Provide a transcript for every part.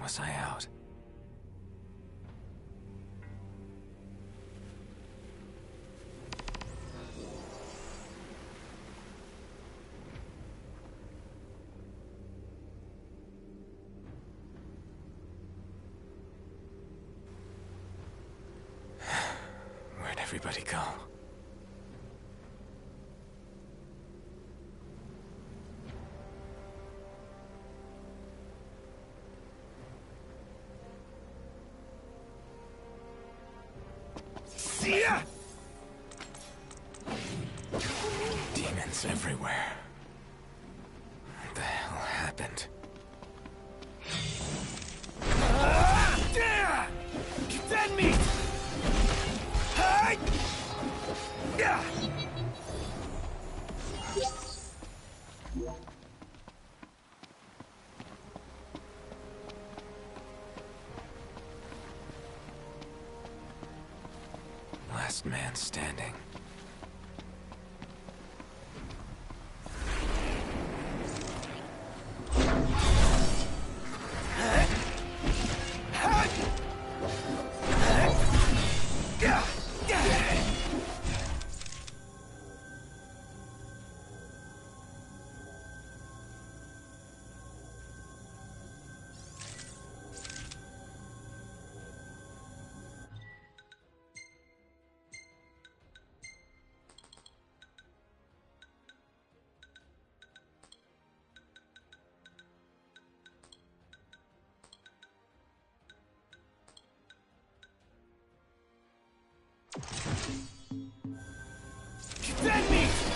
was I out? Where'd everybody go? Demons everywhere. What the hell happened? Dead meat! Last man standing. Dead meat!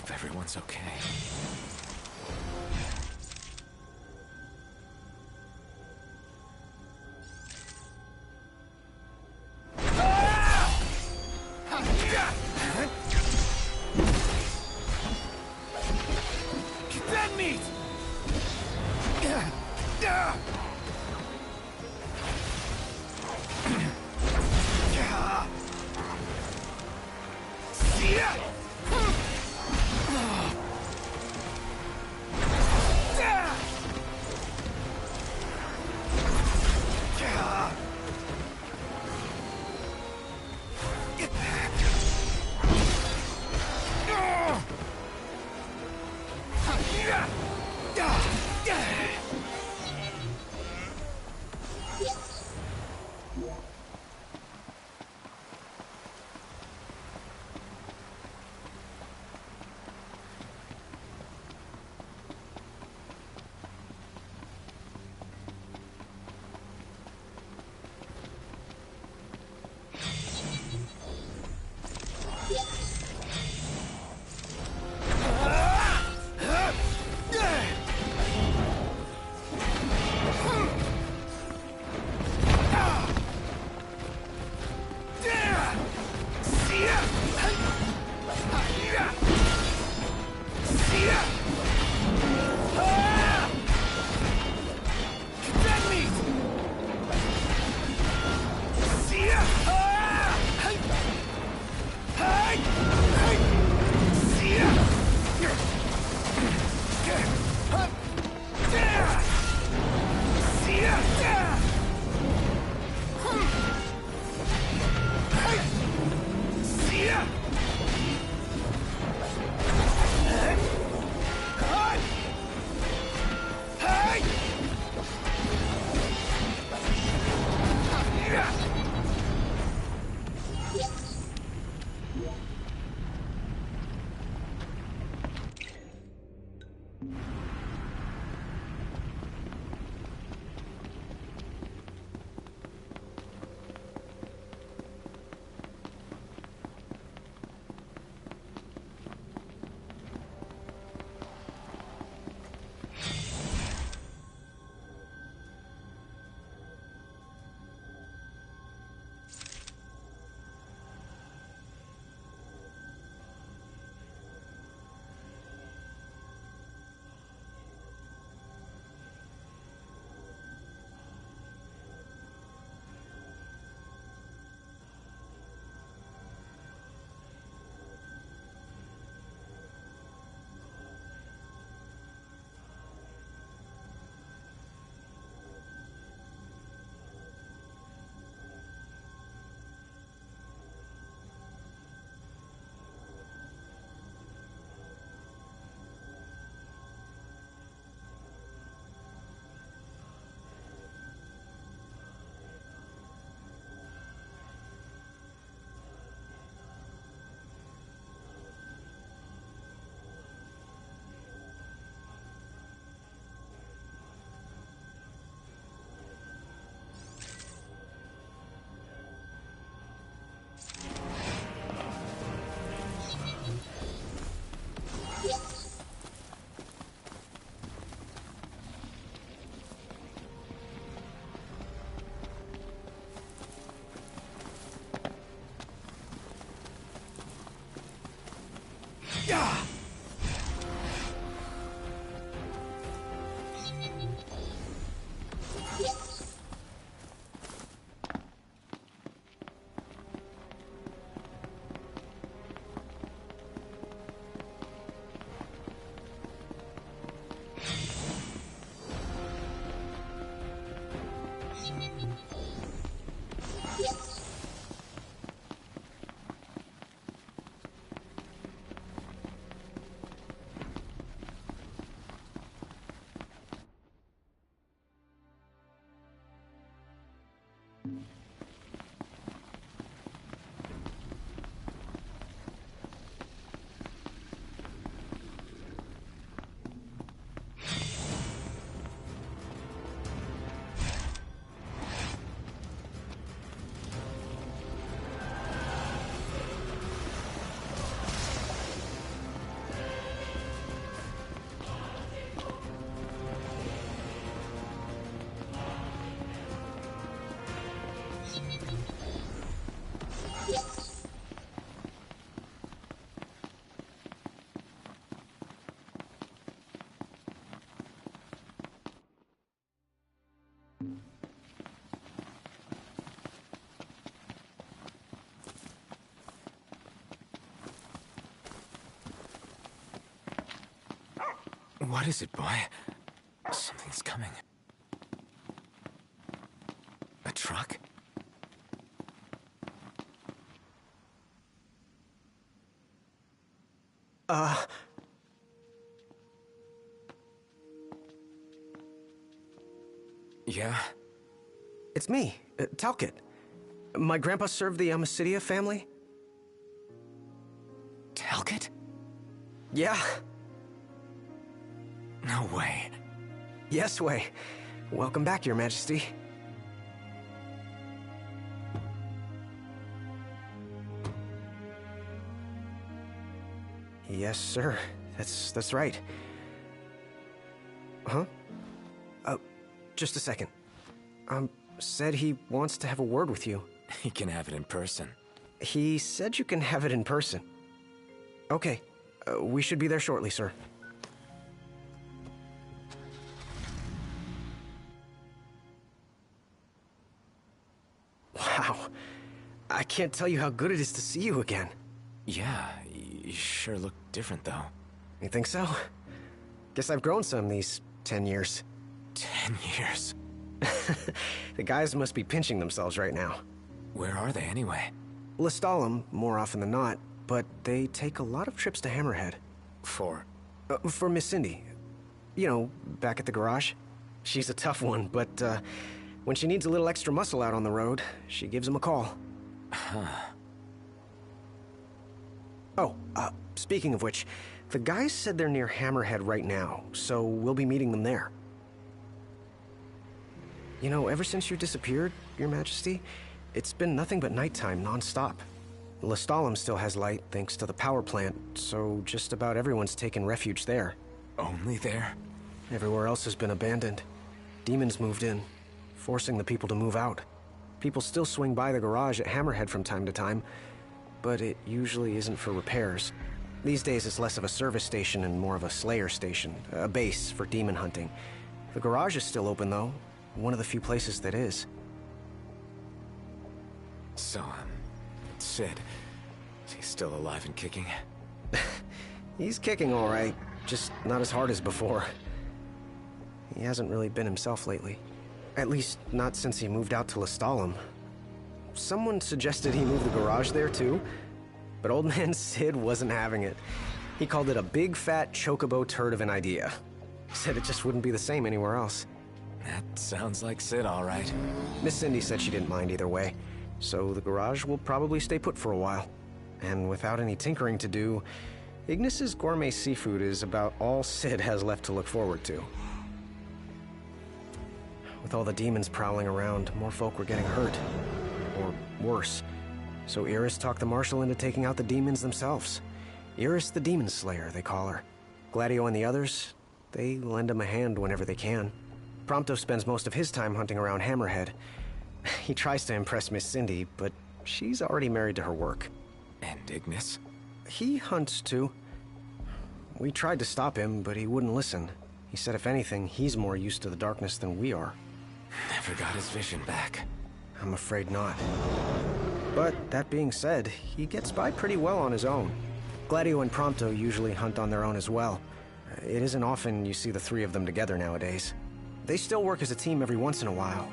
Hope everyone's okay. Get that meat! Yeah! What is it, boy? Something's coming. A truck? Yeah? It's me, Talcott. My grandpa served the Amicidia family? Talcott? Yeah. No way. Yes way. Welcome back, Your Majesty. Yes, sir. That's right. Huh? Just a second. Said he wants to have a word with you. He can have it in person. He said you can have it in person. Okay. We should be there shortly, sir. Wow. I can't tell you how good it is to see you again. Yeah, you sure look different, though. You think so? Guess I've grown some these 10 years. 10 years. The guys must be pinching themselves right now. Where are they, anyway? Lestalem, more often than not, but they take a lot of trips to Hammerhead. For For Miss Cindy. You know, back at the garage. She's a tough one, but, when she needs a little extra muscle out on the road, she gives him a call. Huh. Oh, speaking of which, the guys said they're near Hammerhead right now, so we'll be meeting them there. You know, ever since you disappeared, Your Majesty, it's been nothing but nighttime non-stop. Lestalem still has light thanks to the power plant, so just about everyone's taken refuge there. Only there? Everywhere else has been abandoned. Demons moved in, forcing the people to move out. People still swing by the garage at Hammerhead from time to time, but it usually isn't for repairs. These days it's less of a service station and more of a slayer station, a base for demon hunting. The garage is still open though, one of the few places that is. So, Sid, is he still alive and kicking? He's kicking all right, just not as hard as before. He hasn't really been himself lately. At least, not since he moved out to Lestalem. Someone suggested he move the garage there too, but old man Sid wasn't having it. He called it a big fat chocobo turd of an idea. Said it just wouldn't be the same anywhere else. That sounds like Sid, all right. Miss Cindy said she didn't mind either way, so the garage will probably stay put for a while. And without any tinkering to do, Ignis's gourmet seafood is about all Sid has left to look forward to. With all the demons prowling around, more folk were getting hurt. Or worse. So Iris talked the Marshal into taking out the demons themselves. Iris the Demon Slayer, they call her. Gladio and the others, they lend him a hand whenever they can. Prompto spends most of his time hunting around Hammerhead. He tries to impress Miss Cindy, but she's already married to her work. And Ignis? He hunts too. We tried to stop him, but he wouldn't listen. He said if anything, he's more used to the darkness than we are. Never got his vision back. I'm afraid not. But that being said, he gets by pretty well on his own. Gladio and Prompto usually hunt on their own as well. It isn't often you see the three of them together nowadays. They still work as a team every once in a while,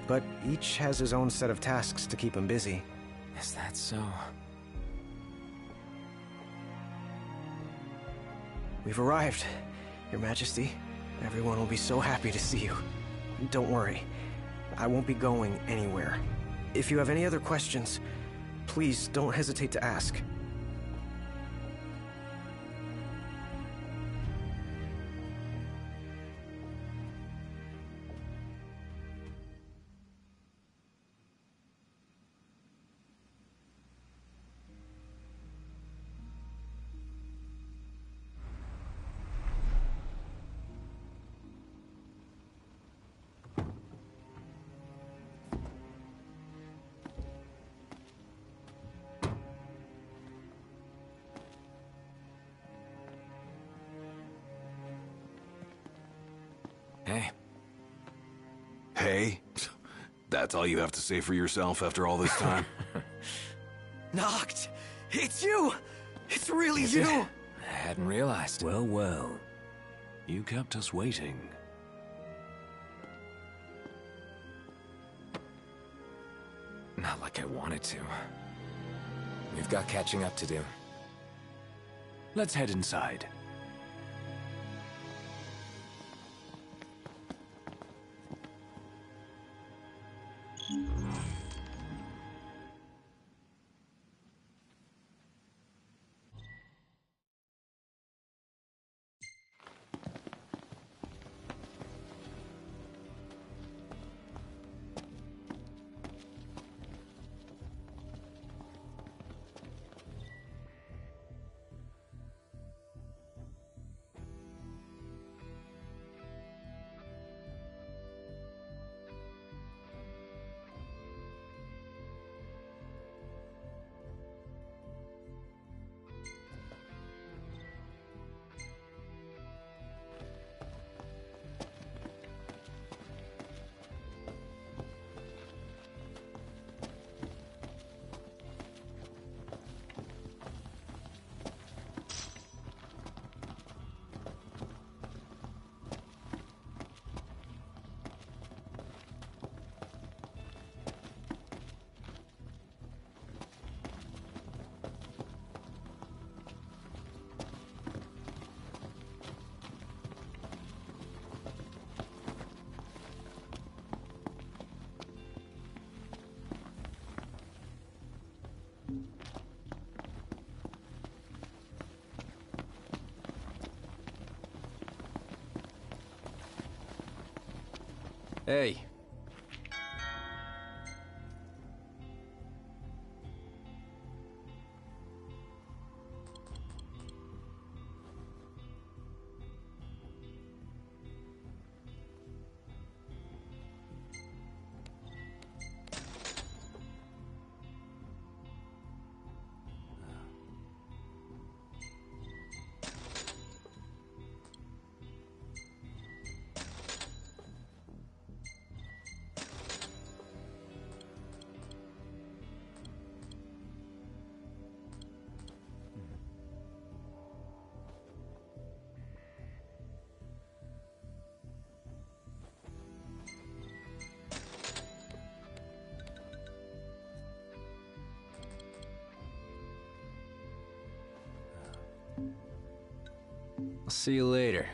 but each has his own set of tasks to keep him busy. Is that so? We've arrived, Your Majesty. Everyone will be so happy to see you. Don't worry, I won't be going anywhere. If you have any other questions, please don't hesitate to ask. Hey. Hey? That's all you have to say for yourself after all this time? Noct! It's you! It's really Is you! it? I hadn't realized. Well, well. You kept us waiting. Not like I wanted to. We've got catching up to do. Let's head inside. Hey. I'll see you later.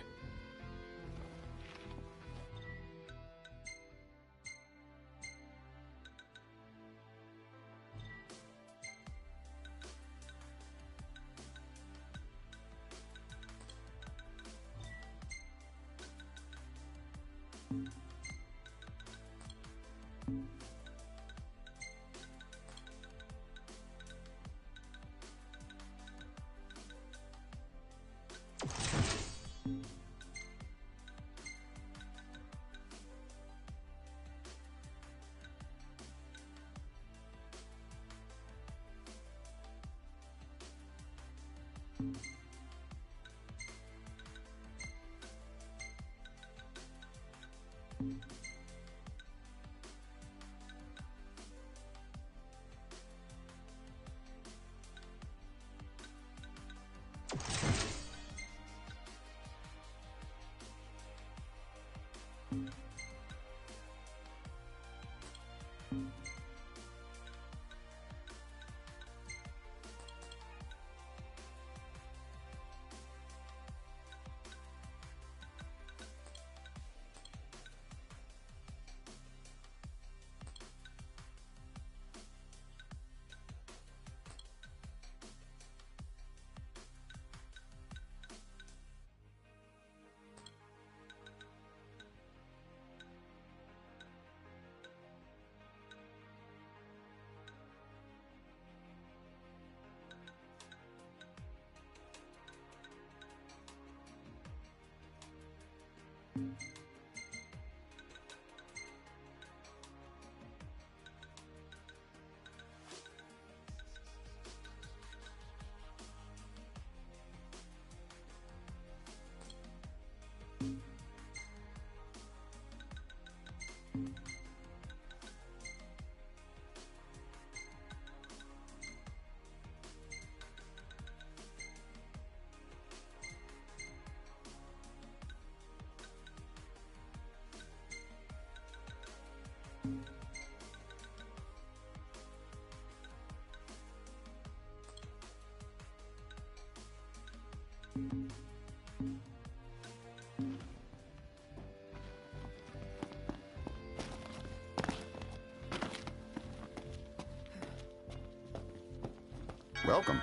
Welcome.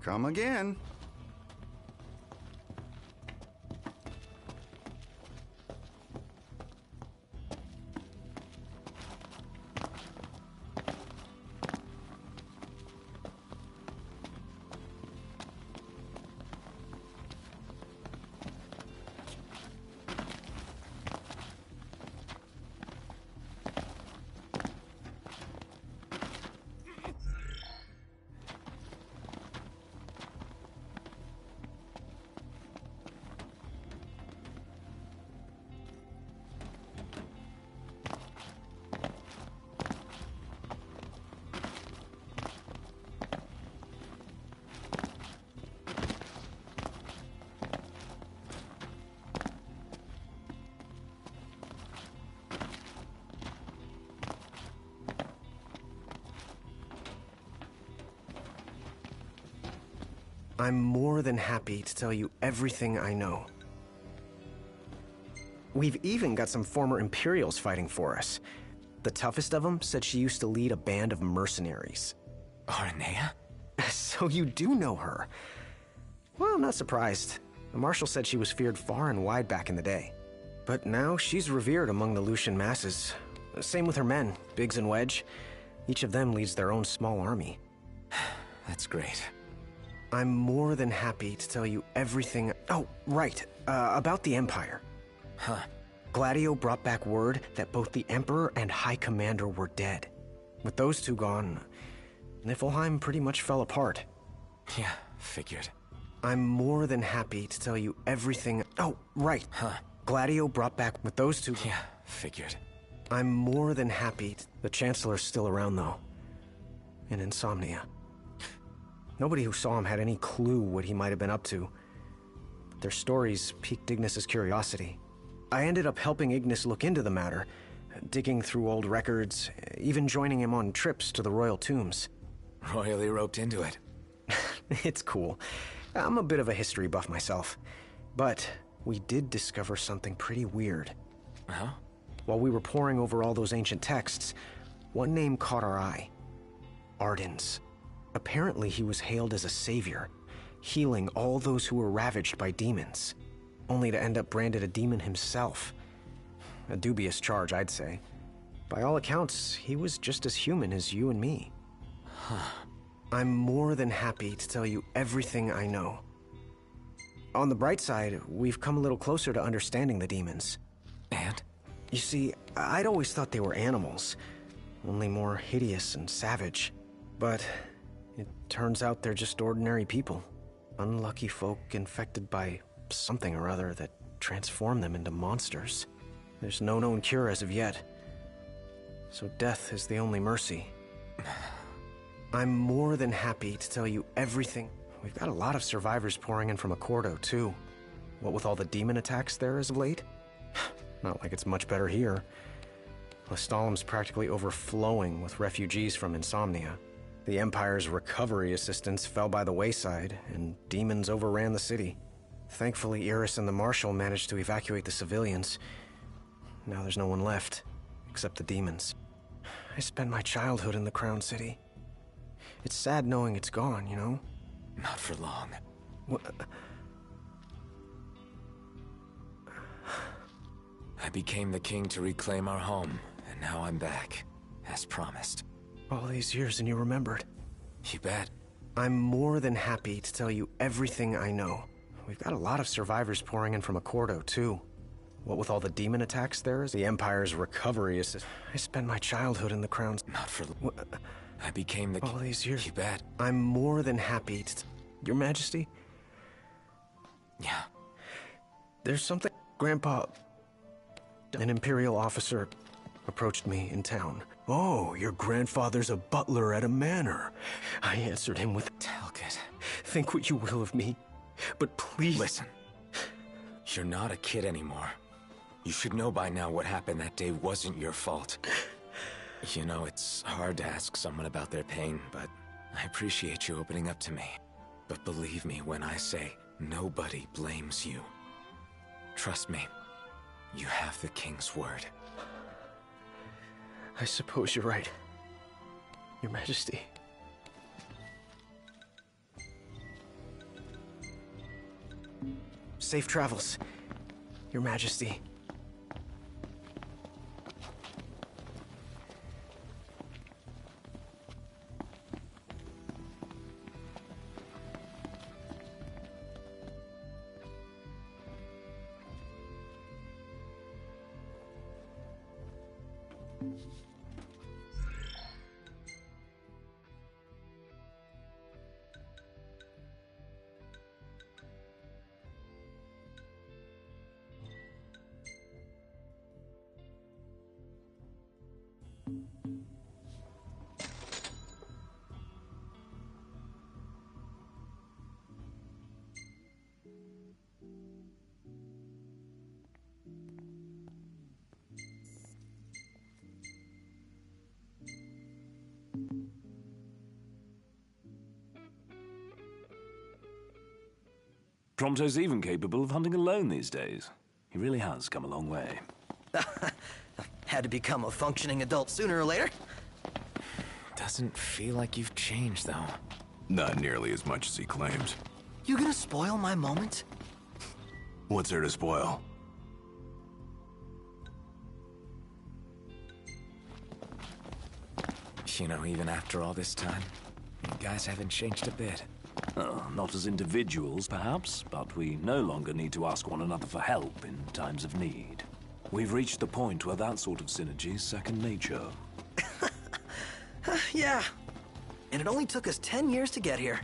Come again. I'm more than happy to tell you everything I know. We've even got some former Imperials fighting for us. The toughest of them said she used to lead a band of mercenaries. Aranea? So you do know her. Well, I'm not surprised. The Marshal said she was feared far and wide back in the day. But now she's revered among the Lucian masses. Same with her men, Biggs and Wedge. Each of them leads their own small army. That's great. I'm more than happy to tell you everything. Oh, right. About the Empire. Huh. Gladio brought back word that both the Emperor and High Commander were dead. With those two gone, Niflheim pretty much fell apart. Yeah, figured. I'm more than happy to tell you everything. Oh, right. Huh. Gladio brought back with those two. Yeah, figured. I'm more than happy. The Chancellor's still around, though. In Insomnia. Nobody who saw him had any clue what he might have been up to. But their stories piqued Ignis's curiosity. I ended up helping Ignis look into the matter, digging through old records, even joining him on trips to the royal tombs. Royally roped into it. It's cool. I'm a bit of a history buff myself. But we did discover something pretty weird. Huh? While we were poring over all those ancient texts, one name caught our eye. Ardens. Apparently he was hailed as a savior, healing all those who were ravaged by demons, only to end up branded a demon himself. A dubious charge, I'd say. By all accounts, he was just as human as you and me. Huh. I'm more than happy to tell you everything I know. On the bright side, we've come a little closer to understanding the demons. And? You see, I'd always thought they were animals, only more hideous and savage. But it turns out they're just ordinary people. Unlucky folk infected by something or other that transformed them into monsters. There's no known cure as of yet. So death is the only mercy. I'm more than happy to tell you everything. We've got a lot of survivors pouring in from Accordo, too. What with all the demon attacks there as of late? Not like it's much better here. Lestalem's practically overflowing with refugees from Insomnia. The Empire's recovery assistance fell by the wayside, and demons overran the city. Thankfully, Iris and the Marshal managed to evacuate the civilians. Now there's no one left, except the demons. I spent my childhood in the Crown City. It's sad knowing it's gone, you know? Not for long. What? I became the king to reclaim our home, and now I'm back, as promised. All these years and you remembered. You bet. I'm more than happy to tell you everything I know. We've got a lot of survivors pouring in from Accordo, too. What with all the demon attacks there, the Empire's recovery assist. I spent my childhood in the Crown's... Not for... I became the... All these years... You bet. I'm more than happy to... Your Majesty? Yeah. There's something... Grandpa... An Imperial officer approached me in town. Oh, your grandfather's a butler at a manor. I answered him with... Talcott. Think what you will of me, but please... Listen. You're not a kid anymore. You should know by now what happened that day wasn't your fault. You know, it's hard to ask someone about their pain, but I appreciate you opening up to me. But believe me when I say nobody blames you. Trust me, you have the king's word. I suppose you're right, Your Majesty. Safe travels, Your Majesty. Prompto's even capable of hunting alone these days. He really has come a long way. Had to become a functioning adult sooner or later. Doesn't feel like you've changed, though. Not nearly as much as he claims. You gonna spoil my moment? What's there to spoil? You know, even after all this time, you guys haven't changed a bit. Not as individuals, perhaps, but we no longer need to ask one another for help in times of need. We've reached the point where that sort of synergy is second nature. Yeah. And it only took us 10 years to get here.